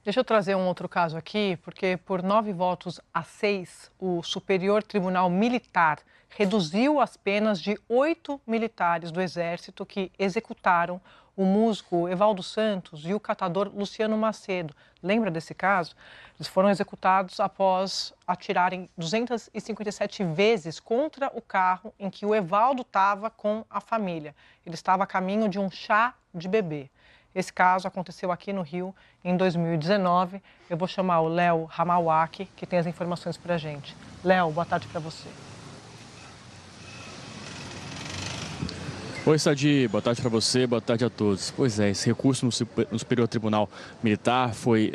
Deixa eu trazer um outro caso aqui, porque por 9 votos a 6, o Superior Tribunal Militar reduziu as penas de 8 militares do Exército que executaram o músico Evaldo Santos e o catador Luciano Macedo. Lembra desse caso? Eles foram executados após atirarem 257 vezes contra o carro em que o Evaldo estava com a família. Ele estava a caminho de um chá de bebê. Esse caso aconteceu aqui no Rio em 2019. Eu vou chamar o Léo Ramawaki, que tem as informações para a gente. Léo, boa tarde para você. Oi, Sadi, boa tarde para você, boa tarde a todos. Pois é, esse recurso no Superior Tribunal Militar foi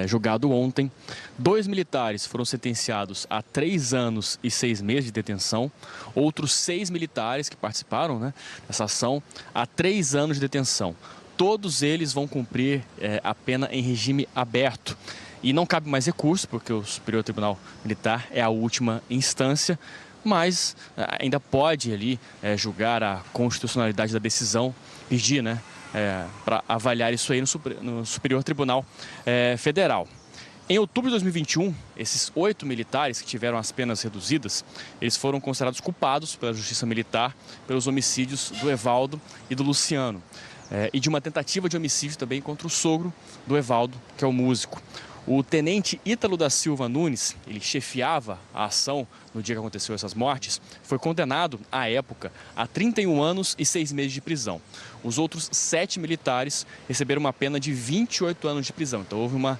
julgado ontem. 2 militares foram sentenciados a 3 anos e 6 meses de detenção. Outros 6 militares que participaram, dessa ação a 3 anos de detenção. Todos eles vão cumprir a pena em regime aberto. E não cabe mais recurso, porque o Superior Tribunal Militar é a última instância, mas ainda pode ali julgar a constitucionalidade da decisão, pedir para avaliar isso aí no Superior Tribunal Federal. Em outubro de 2021, esses 8 militares que tiveram as penas reduzidas, eles foram considerados culpados pela Justiça Militar pelos homicídios do Evaldo e do Luciano. E de uma tentativa de homicídio também contra o sogro do Evaldo, que é o músico. O tenente Ítalo da Silva Nunes, ele chefiava a ação no dia que aconteceu essas mortes, foi condenado, à época, a 31 anos e 6 meses de prisão. Os outros 7 militares receberam uma pena de 28 anos de prisão. Então houve uma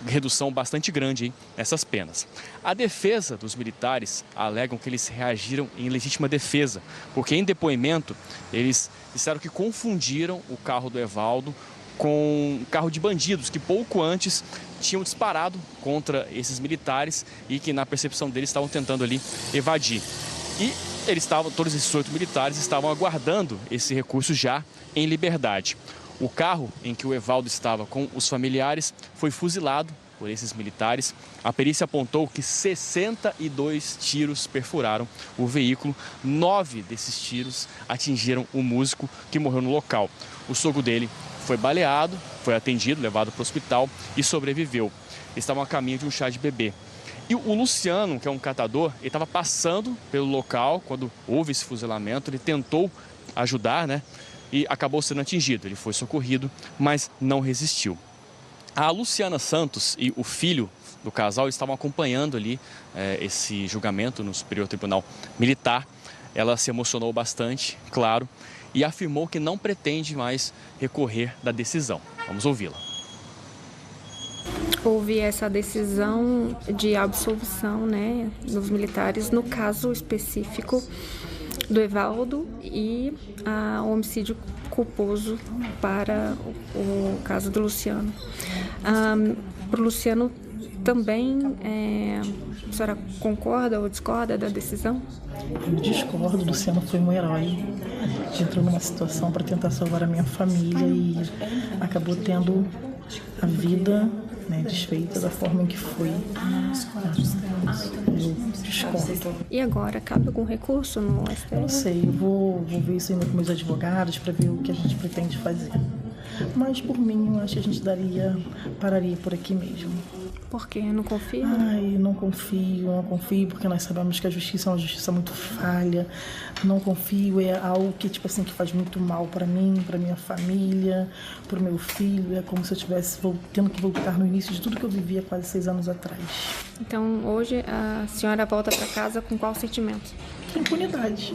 redução bastante grande nessas penas. A defesa dos militares alegam que eles reagiram em legítima defesa, porque em depoimento eles disseram que confundiram o carro do Evaldo com um carro de bandidos que pouco antes tinham disparado contra esses militares e que na percepção deles estavam tentando ali evadir. E todos esses 8 militares estavam aguardando esse recurso já em liberdade. O carro em que o Evaldo estava com os familiares foi fuzilado por esses militares. A perícia apontou que 62 tiros perfuraram o veículo. 9 desses tiros atingiram o músico, que morreu no local. O sogro dele foi baleado, foi atendido, levado para o hospital e sobreviveu. Eles estavam a caminho de um chá de bebê. E o Luciano, que é um catador, ele estava passando pelo local quando houve esse fuzilamento. Ele tentou ajudar, e acabou sendo atingido. Ele foi socorrido, mas não resistiu. A Luciana Santos e o filho do casal estavam acompanhando ali esse julgamento no Superior Tribunal Militar. Ela se emocionou bastante, claro, e afirmou que não pretende mais recorrer da decisão. Vamos ouvi-la. Houve essa decisão de absolvição, dos militares, no caso específico do Evaldo e o homicídio culposo para o caso do Luciano. Para o Luciano também, a senhora concorda ou discorda da decisão? Eu discordo, o Luciano foi um herói. Entrou numa situação para tentar salvar a minha família e acabou tendo a vida desfeita da forma em que foi. Eu discordo. E agora, cabe algum recurso no STF? Eu não sei, eu vou ver isso ainda com meus advogados para ver o que a gente pretende fazer. Mas por mim, eu acho que a gente pararia por aqui mesmo. Por quê? Não confia? Não confio, porque nós sabemos que a justiça é uma justiça muito falha. Não confio, é algo que, que faz muito mal para mim, para minha família, para o meu filho. É como se eu estivesse tendo que voltar no início de tudo que eu vivia quase 6 anos atrás. Então, hoje, a senhora volta para casa com qual sentimento? Impunidade.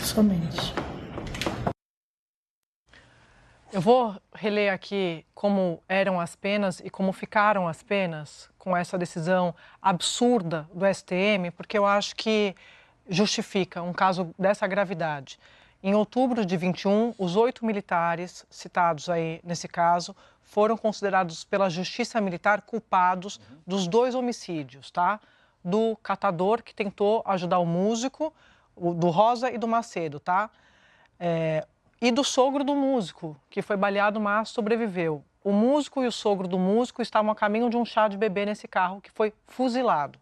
Somente. Eu vou reler aqui como eram as penas e como ficaram as penas com essa decisão absurda do STM, porque eu acho que justifica um caso dessa gravidade. Em outubro de 21, os 8 militares citados aí nesse caso foram considerados pela Justiça Militar culpados dos 2 homicídios, tá? Do catador que tentou ajudar o músico, do Rosa e do Macedo, tá? E do sogro do músico, que foi baleado, mas sobreviveu. O músico e o sogro do músico estavam a caminho de um chá de bebê nesse carro, que foi fuzilado.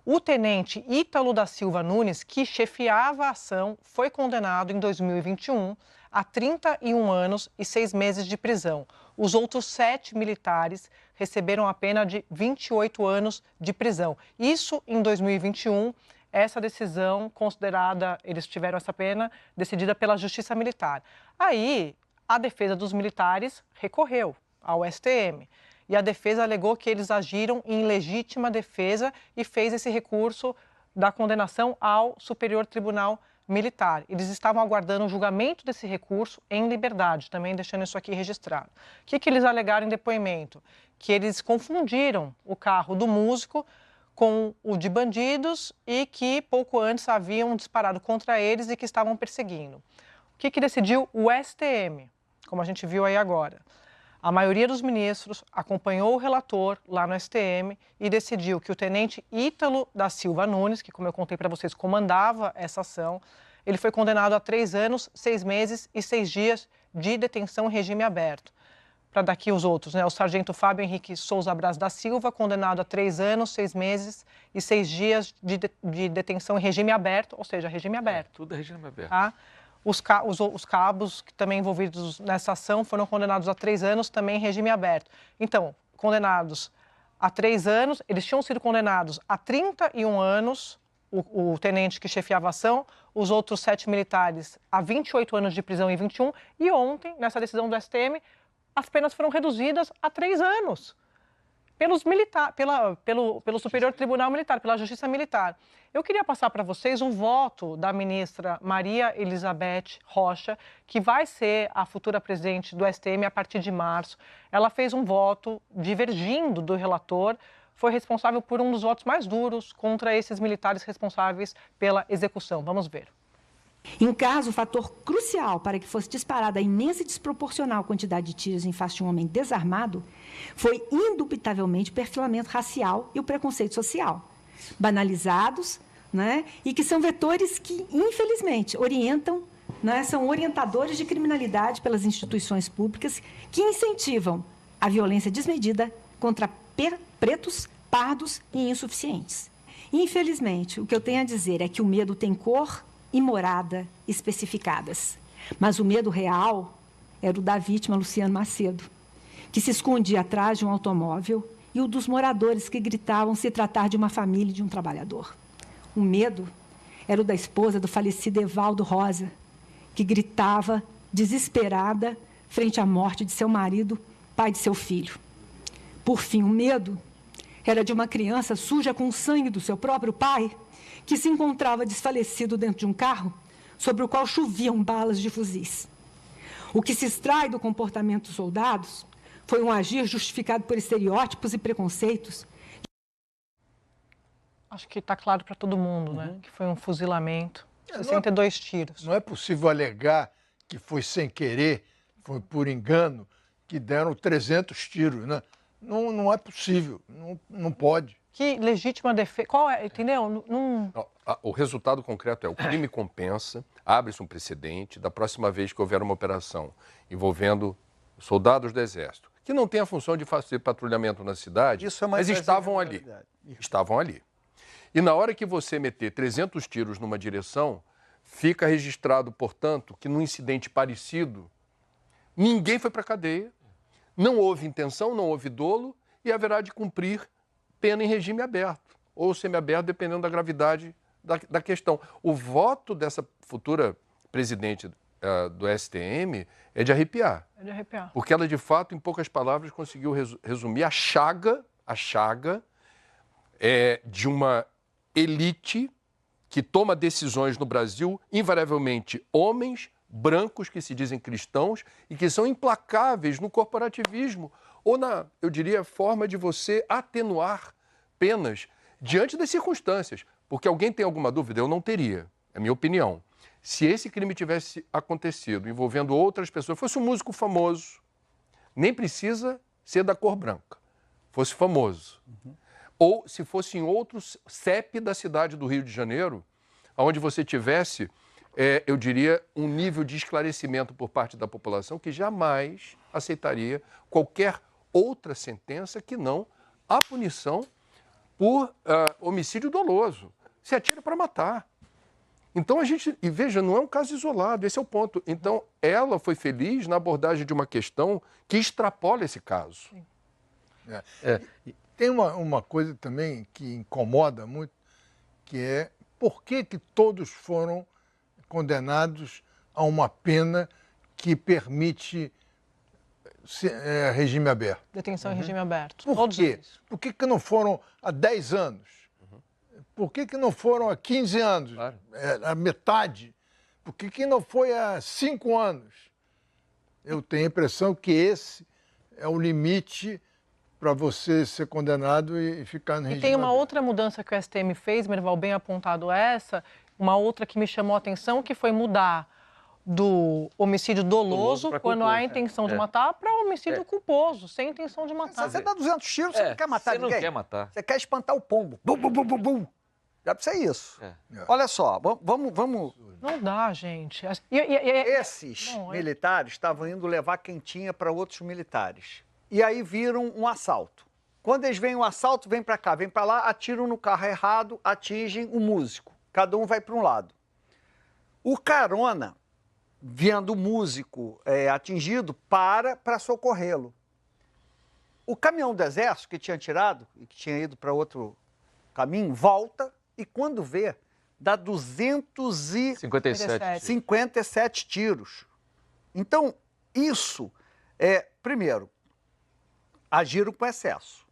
O tenente Ítalo da Silva Nunes, que chefiava a ação, foi condenado em 2021 a 31 anos e 6 meses de prisão. Os outros 7 militares receberam a pena de 28 anos de prisão. Isso em 2021. Essa decisão considerada, eles tiveram essa pena decidida pela Justiça Militar. Aí, a defesa dos militares recorreu ao STM. E a defesa alegou que eles agiram em legítima defesa e fez esse recurso da condenação ao Superior Tribunal Militar. Eles estavam aguardando o julgamento desse recurso em liberdade, também deixando isso aqui registrado. O que eles alegaram em depoimento? Que eles confundiram o carro do músico com o de bandidos e que pouco antes haviam disparado contra eles e que estavam perseguindo. O que decidiu o STM, como a gente viu aí agora? A maioria dos ministros acompanhou o relator lá no STM e decidiu que o tenente Ítalo da Silva Nunes, que, como eu contei para vocês, comandava essa ação, ele foi condenado a 3 anos, 6 meses e 6 dias de detenção em regime aberto. Para daqui os outros, né? O sargento Fábio Henrique Souza Braz da Silva, condenado a 3 anos, 6 meses e 6 dias de detenção em regime aberto, ou seja, regime aberto. Tudo é regime aberto. Tá? Os cabos que também envolvidos nessa ação foram condenados a 3 anos, também em regime aberto. Então, condenados a 3 anos, eles tinham sido condenados a 31 anos, o tenente que chefiava a ação, os outros 7 militares a 28 anos de prisão e 21, e ontem, nessa decisão do STM, as penas foram reduzidas a 3 anos pelo Superior Tribunal Militar, pela Justiça Militar. Eu queria passar para vocês um voto da ministra Maria Elizabeth Rocha, que vai ser a futura presidente do STM a partir de março. Ela fez um voto divergindo do relator, foi responsável por um dos votos mais duros contra esses militares responsáveis pela execução. Vamos ver. Em caso, o fator crucial para que fosse disparada a imensa e desproporcional quantidade de tiros em face de um homem desarmado foi, indubitavelmente, o perfilamento racial e o preconceito social, banalizados, né, e que são vetores que, infelizmente, orientam, né, são orientadores de criminalidade pelas instituições públicas que incentivam a violência desmedida contra pretos, pardos e insuficientes. Infelizmente, o que eu tenho a dizer é que o medo tem cor e morada especificadas. Mas o medo real era o da vítima, Luciano Macedo, que se escondia atrás de um automóvel, e o dos moradores que gritavam se tratar de uma família e de um trabalhador. O medo era o da esposa do falecido Evaldo Rosa, que gritava, desesperada, frente à morte de seu marido, pai de seu filho. Por fim, o medo era de uma criança suja com o sangue do seu próprio pai, que se encontrava desfalecido dentro de um carro sobre o qual choviam balas de fuzis. O que se extrai do comportamento dos soldados foi um agir justificado por estereótipos e preconceitos. Acho que está claro para todo mundo, né? Que foi um fuzilamento, 62 tiros. Não é possível alegar que foi sem querer, foi por engano, que deram 300 tiros, né? Não é possível, não pode. Que legítima defesa. Qual é? Entendeu? O resultado concreto é: o crime compensa, abre-se um precedente. Da próxima vez que houver uma operação envolvendo soldados do Exército, que não tem a função de fazer patrulhamento na cidade, mas estavam ali. Estavam ali. E na hora que você meter 300 tiros numa direção, fica registrado, portanto, que num incidente parecido, ninguém foi para a cadeia, não houve intenção, não houve dolo, e haverá de cumprir pena em regime aberto, ou semiaberto, dependendo da gravidade da questão. O voto dessa futura presidente do STM é de arrepiar. É de arrepiar. Porque ela, de fato, em poucas palavras, conseguiu resumir a chaga de uma elite que toma decisões no Brasil, invariavelmente homens brancos que se dizem cristãos e que são implacáveis no corporativismo ou na, eu diria, forma de você atenuar penas diante das circunstâncias. Porque alguém tem alguma dúvida? Eu não teria, é a minha opinião. Se esse crime tivesse acontecido envolvendo outras pessoas, fosse um músico famoso, nem precisa ser da cor branca, fosse famoso. Ou se fosse em outro CEP da cidade do Rio de Janeiro, onde você tivesse, eu diria, um nível de esclarecimento por parte da população que jamais aceitaria qualquer outra sentença que não a punição por homicídio doloso. Se atira para matar. Então e veja, não é um caso isolado, esse é o ponto. Então ela foi feliz na abordagem de uma questão que extrapola esse caso. Tem uma coisa também que incomoda muito, que é por que todos foram condenados a uma pena que permite regime aberto. Detenção em regime aberto. Por Todos quê? eles. Por que não foram há 10 anos? Por que não foram há 15 anos? Claro. A metade? Por que não foi há 5 anos? Eu tenho a impressão que esse é o limite para você ser condenado e ficar no regime E tem uma aberto. outra mudança que o STM fez, Merval, bem apontado essa, uma outra que me chamou a atenção, que foi mudar do homicídio doloso, pra quando culposo. há intenção de matar, para homicídio culposo, sem intenção de matar. Você dá 200 tiros, você não quer matar você ninguém. não quer matar. Você quer espantar o pombo. Bum, bum, bum, bum, bum. Dá pra ser isso. Olha só, vamos... Não dá, gente. Esses Não, militares estavam indo levar quentinha para outros militares. E aí viram um assalto. Quando eles veem o assalto, vêm para cá, vêm para lá, atiram no carro errado, atingem o músico. Cada um vai para um lado. O carona, vendo o músico atingido, para socorrê-lo. O caminhão do exército que tinha atirado e que tinha ido para outro caminho, volta e quando vê, dá 57. 57 tiros. Então, isso primeiro, agiram com excesso.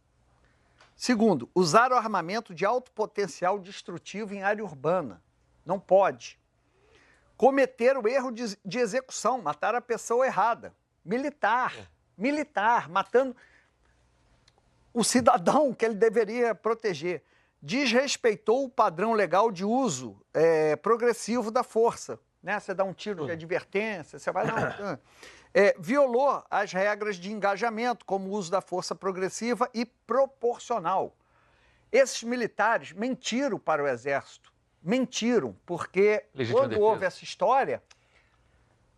Segundo, usaram armamento de alto potencial destrutivo em área urbana. Não pode. Cometeram erro de execução, mataram a pessoa errada. Militar, matando o cidadão que ele deveria proteger. Desrespeitou o padrão legal de uso progressivo da força. Né? Você dá um tiro de advertência, você vai... Não, violou as regras de engajamento, como o uso da força progressiva e proporcional. Esses militares mentiram para o Exército. Mentiram, porque quando houve essa história,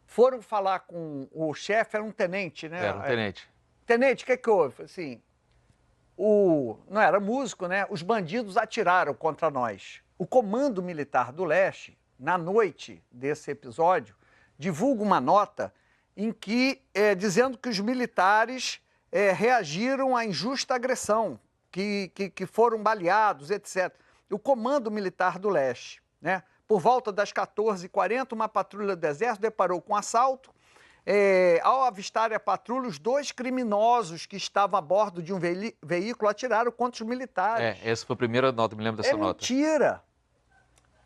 foram falar com o chefe, era um tenente, né? Era um tenente. Tenente, o que houve? Assim, não era músico, né? Os bandidos atiraram contra nós. O Comando Militar do Leste, na noite desse episódio, divulga uma nota em que, dizendo que os militares reagiram à injusta agressão, que foram baleados, etc. O Comando Militar do Leste, né? Por volta das 14h40, uma patrulha do Exército deparou com um assalto. Ao avistar a patrulha, os 2 criminosos que estavam a bordo de um veículo atiraram contra os militares. Essa foi a primeira nota, me lembro dessa nota. Mentira!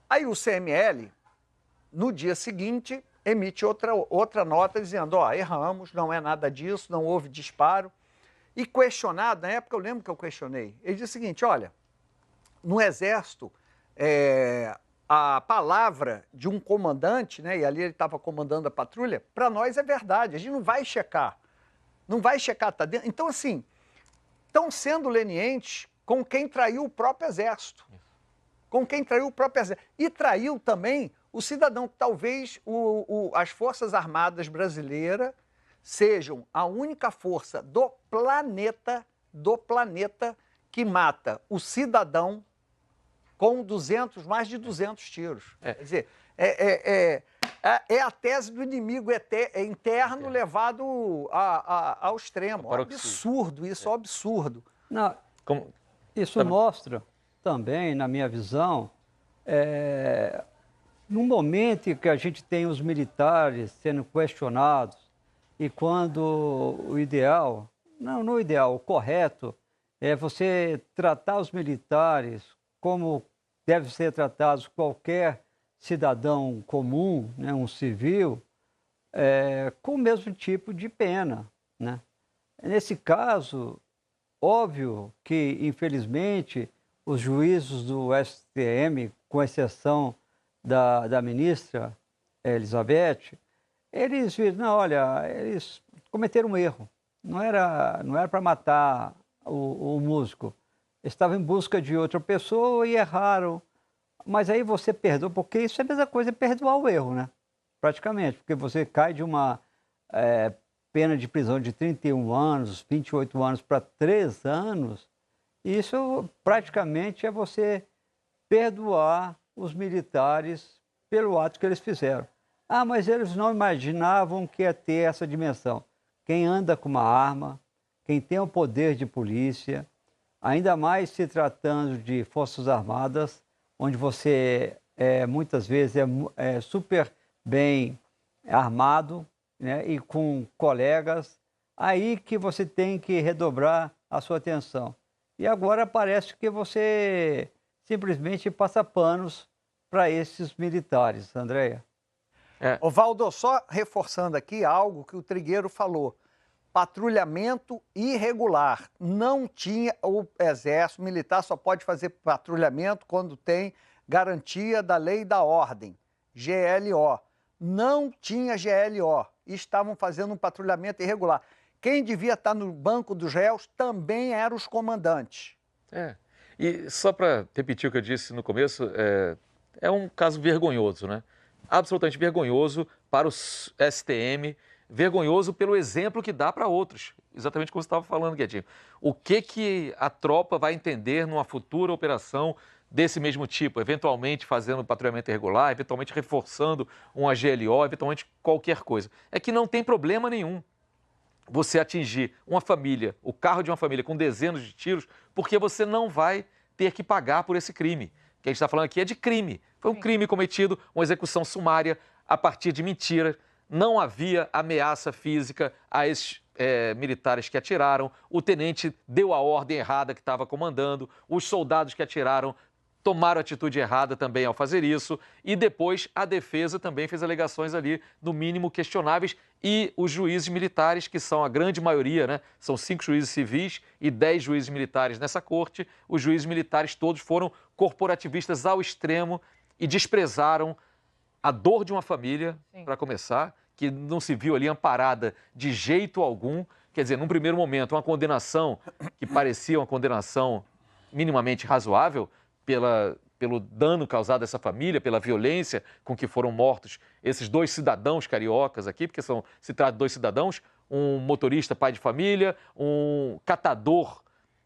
Aí o CML, no dia seguinte, emite outra nota dizendo, erramos, não é nada disso, não houve disparo. E questionado, na época eu lembro que eu questionei, ele disse o seguinte, olha, no Exército, a palavra de um comandante, né, e ali ele estava comandando a patrulha, para nós é verdade, a gente não vai checar, tá dentro. Então, assim, estão sendo lenientes com quem traiu o próprio Exército. E traiu também o cidadão. Talvez as Forças Armadas brasileiras sejam a única força do planeta que mata o cidadão com mais de 200 tiros. Quer dizer, é a tese do inimigo interno levado ao extremo. É um absurdo isso, é um absurdo. Não, isso mostra também, na minha visão, no momento em que a gente tem os militares sendo questionados e quando o ideal, não o ideal, o correto é você tratar os militares como deve ser tratado qualquer cidadão comum, né, um civil, com o mesmo tipo de pena, né? Nesse caso, óbvio que, infelizmente, os juízos do STM, com exceção da ministra Elizabeth, eles viram, não, olha, eles cometeram um erro. Não era para matar o músico. Eles estavam em busca de outra pessoa e erraram. Mas aí você perdoa, porque isso é a mesma coisa, é perdoar o erro, né? Praticamente, porque você cai de uma pena de prisão de 31 anos, 28 anos para 3 anos, isso praticamente é você perdoar os militares pelo ato que eles fizeram. Ah, mas eles não imaginavam que ia ter essa dimensão. Quem anda com uma arma, quem tem o poder de polícia, ainda mais se tratando de Forças Armadas, onde você muitas vezes é super bem armado, né, e com colegas, aí que você tem que redobrar a sua atenção. E agora parece que você simplesmente passa panos para esses militares, Andréia. Valdo, só reforçando aqui algo que o Trigueiro falou. Patrulhamento irregular. Não tinha o Exército Militar, só pode fazer patrulhamento quando tem garantia da lei e da ordem, GLO. Não tinha GLO. Estavam fazendo um patrulhamento irregular. Quem devia estar no banco dos réus também eram os comandantes. E só para repetir o que eu disse no começo, é um caso vergonhoso, né? Absolutamente vergonhoso para o STM, vergonhoso pelo exemplo que dá para outros. Exatamente como você estava falando, Guedinho. O que a tropa vai entender numa futura operação desse mesmo tipo, eventualmente fazendo patrulhamento irregular, eventualmente reforçando uma GLO, eventualmente qualquer coisa. É que não tem problema nenhum você atingir uma família, o carro de uma família com dezenas de tiros, porque você não vai ter que pagar por esse crime. O que a gente está falando aqui é de crime. Foi um crime cometido, uma execução sumária a partir de mentira. Não havia ameaça física a esses militares que atiraram. O tenente deu a ordem errada que estava comandando. Os soldados que atiraram tomaram atitude errada também ao fazer isso, e depois a defesa também fez alegações ali, no mínimo questionáveis, e os juízes militares, que são a grande maioria, né? São 5 juízes civis e 10 juízes militares nessa corte, os juízes militares todos foram corporativistas ao extremo e desprezaram a dor de uma família, para começar, que não se viu ali amparada de jeito algum. Quer dizer, num primeiro momento, uma condenação que parecia uma condenação minimamente razoável, pelo dano causado a essa família, pela violência com que foram mortos esses 2 cidadãos cariocas aqui, porque se trata de 2 cidadãos, um motorista pai de família, um catador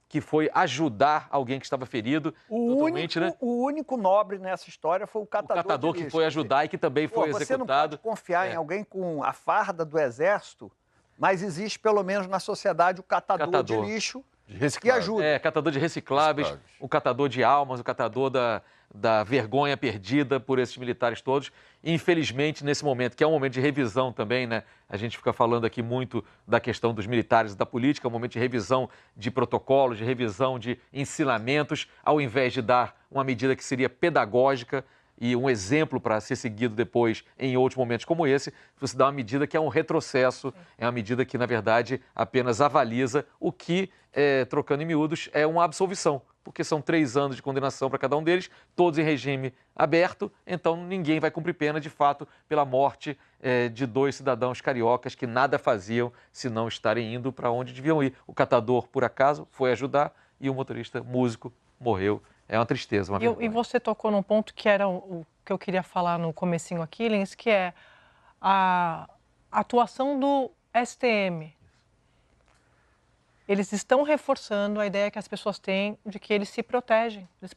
que foi ajudar alguém que estava ferido. O único nobre nessa história foi o catador. O catador que foi ajudar e que também foi executado. Você não pode confiar em alguém com a farda do Exército, mas existe pelo menos na sociedade o catador. De lixo. Que ajuda. Catador de recicláveis, o catador de almas, o catador da vergonha perdida por esses militares todos. Infelizmente, nesse momento, que é um momento de revisão também, né? A gente fica falando aqui muito da questão dos militares e da política, é um momento de revisão de protocolos, de revisão de ensinamentos, ao invés de dar uma medida que seria pedagógica e um exemplo para ser seguido depois em outros momentos como esse, você dá uma medida que é um retrocesso, é uma medida que, na verdade, apenas avaliza o que, trocando em miúdos, é uma absolvição, porque são 3 anos de condenação para cada um deles, todos em regime aberto, então ninguém vai cumprir pena, de fato, pela morte de 2 cidadãos cariocas que nada faziam se não estarem indo para onde deviam ir. O catador, por acaso, foi ajudar e o motorista músico morreu. É uma tristeza, uma vergonha. E você tocou num ponto que era o que eu queria falar no comecinho aqui, Lins, que é a atuação do STM. Eles estão reforçando a ideia que as pessoas têm de que eles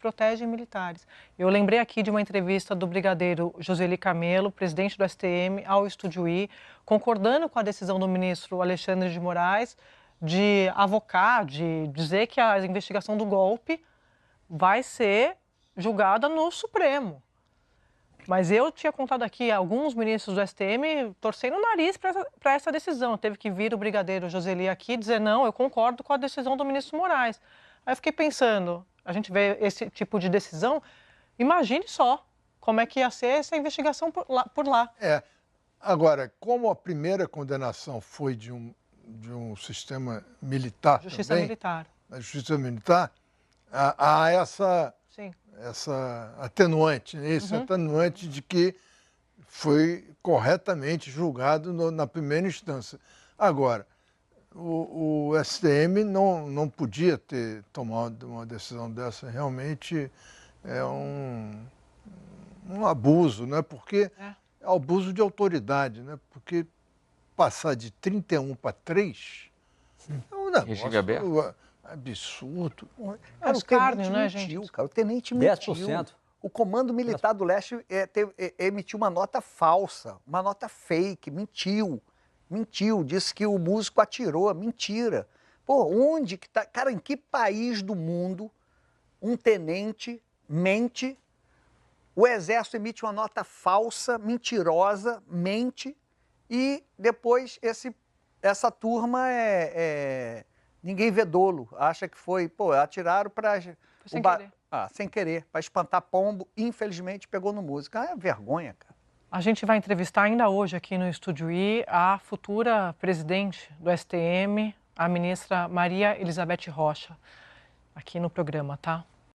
protegem militares. Eu lembrei aqui de uma entrevista do brigadeiro Joseli Camelo, presidente do STM, ao Estúdio I, concordando com a decisão do ministro Alexandre de Moraes de avocar, de dizer que a investigação do golpe vai ser julgada no Supremo. Mas eu tinha contado aqui alguns ministros do STM torcendo o nariz para essa decisão. Teve que vir o brigadeiro Joseli aqui dizer, não, eu concordo com a decisão do ministro Moraes. Aí eu fiquei pensando, a gente vê esse tipo de decisão, imagine só como é que ia ser essa investigação por lá. Agora, como a primeira condenação foi de um sistema militar Militar. A justiça militar, há essa atenuante, esse atenuante de que foi corretamente julgado na primeira instância. Agora, o STM não podia ter tomado uma decisão dessa, realmente é um abuso, né? Porque é abuso de autoridade, né? Porque passar de 31 para 3 é um negócio absurdo. O escárnio, né, gente? O tenente mentiu. 10%. O Comando Militar do Leste emitiu uma nota falsa, uma nota fake, mentiu, disse que o músico atirou, mentira. Pô, onde que tá? Cara, em que país do mundo um tenente mente, o Exército emite uma nota falsa, mentirosa, mente, e depois essa turma ninguém vê dolo, acha que foi, pô, atiraram para... Sem querer. Sem querer, para espantar pombo, infelizmente pegou no músico. É vergonha, cara. A gente vai entrevistar ainda hoje aqui no Estúdio I a futura presidente do STM, a ministra Maria Elizabeth Rocha, aqui no programa, tá?